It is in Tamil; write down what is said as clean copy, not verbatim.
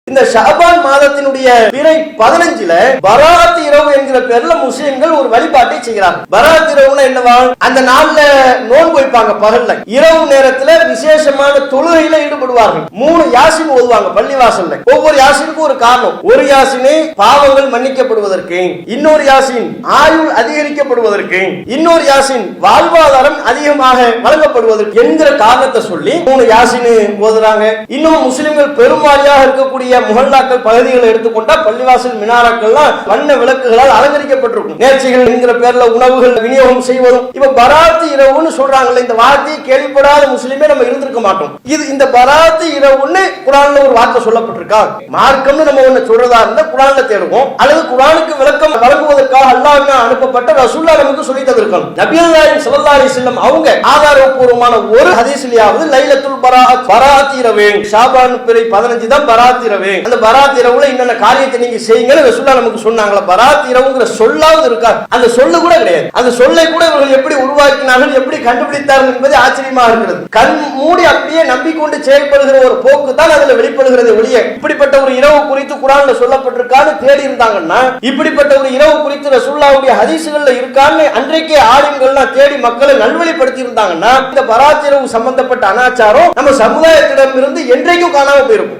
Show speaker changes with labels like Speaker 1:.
Speaker 1: இந்த ஷஅபான் மாதத்தினுடைய பிறை 15ல பராத் இரவு என்கிற பேர்ல முஸ்லிம்கள் ஒரு வழிபாட்டை செய்கிறாங்க. பராத் இரவுனா என்னவா? அந்த நாள்ல நோன்பு வைப்பாங்க. பகல்ல இரவு நேரத்துல விசேஷமான தொழுகையில ஈடுபடுவார்கள். 3 யாசின் ஓதுவாங்க பள்ளிவாசல்ல. ஒவ்வொரு யாசினுக்கும் ஒரு காரணம். ஒரு யாசினை பாவங்கள் மன்னிக்கப்படுவதற்கு, இன்னொரு யாசின் ஆயுள் அதிகரிக்கப்படுவதற்கு, இன்னொரு யாசின் வாழ்வாதாரம் அதிகமாக வழங்கப்படுவதற்கு என்கிற காரணத்தை சொல்லி 3 யாசின் ஓதுறாங்க. இன்னும் முஸ்லிம்கள் பெரும்பாலியாக இருக்கக்கூடிய முஹல்லாக்கள் பகுதிகளை எடுத்துக்கொண்டா பள்ளிவாசல் மினாராக்கள்லாம் வண்ண விளக்குகளால் அலங்கரிக்கப்பட்டிருக்கும். நேர்ச்சிகள் என்கிற பேர்ல உணவுகள் விநியோகம் செய்வதும். இப்ப பராத் இரவுன்னு சொல்றாங்கல்ல, இந்த வார்த்தையை கேள்விப்படாத முஸ்லிமே நம்ம இருந்திருக்க மாட்டோம். இது இந்த பராத் இரவுன்னு குர்ஆன்ல ஒரு வார்த்தை சொல்லப்பட்டிருக்கா? மார்க்கம்னு நம்ம ஒண்ணு சொல்றதா இருந்தா குர்ஆன்ல தேடுவோம், அல்லது குர்ஆனுக்கு விளக்கம் வழங்குவதற்காக அல்லாஹ்வினால் அனுப்பப்பட்ட ரசூலுல்லாஹ் நமக்கு சொல்லி தந்திருக்காங்க. நபிகள் நாயகம் ஸல்லல்லாஹு அலைஹி வஸல்லம் அவங்க ஆதாரபூர்வமான ஒரு ஹதீஸ்லயாவது லைலத்துல் பராத் இரவு, ஷாபான் பிறை 15 தான் பராத் இரவு, அந்த பராத் இரவுல இன்னென்ன காரியத்தை நீங்க செய்யுங்கன்னு ரசூலுல்லாஹ் நமக்கு சொன்னாங்களா? பராத் இரவுங்கிற சொல்லாவது இருக்கா? அந்த சொல்லு கூட கிடையாது. அந்த சொல்லை கூட இவர்கள் எப்படி உருவாக்கினார்கள், எப்படி கண்டுபிடித்தார்கள் என்பது ஆச்சரியமா இருக்கிறது. கண் மூடி அப்படியே நம்பிக்கொண்டு செயல்படுகிற ஒரு போக்கு தான் அதுல வெளிப்படுகிறது ஒழிய, இப்படிப்பட்ட ஒரு இரவு குறித்து குர்ஆன்ல சொல்லப்பட்டிருக்கான்னு தேடி இருந்தாங்கன்னா, இப்படிப்பட்ட ஒரு இரவு குறித்து ரசூலுல்லாஹ்வுடைய ஹதீஸ்கள்ல இருக்கான்னு அன்றைக்கே ஆலிம்கள்லாம் தேடி மக்களை நல்வழிப்படுத்தி இருந்தாங்கன்னா, இந்த பராத் இரவு சம்பந்தப்பட்ட அனாச்சாரம் நம்ம சமுதாயத்திடம் இருந்து என்றைக்கும் காணாம போயிருக்கும்.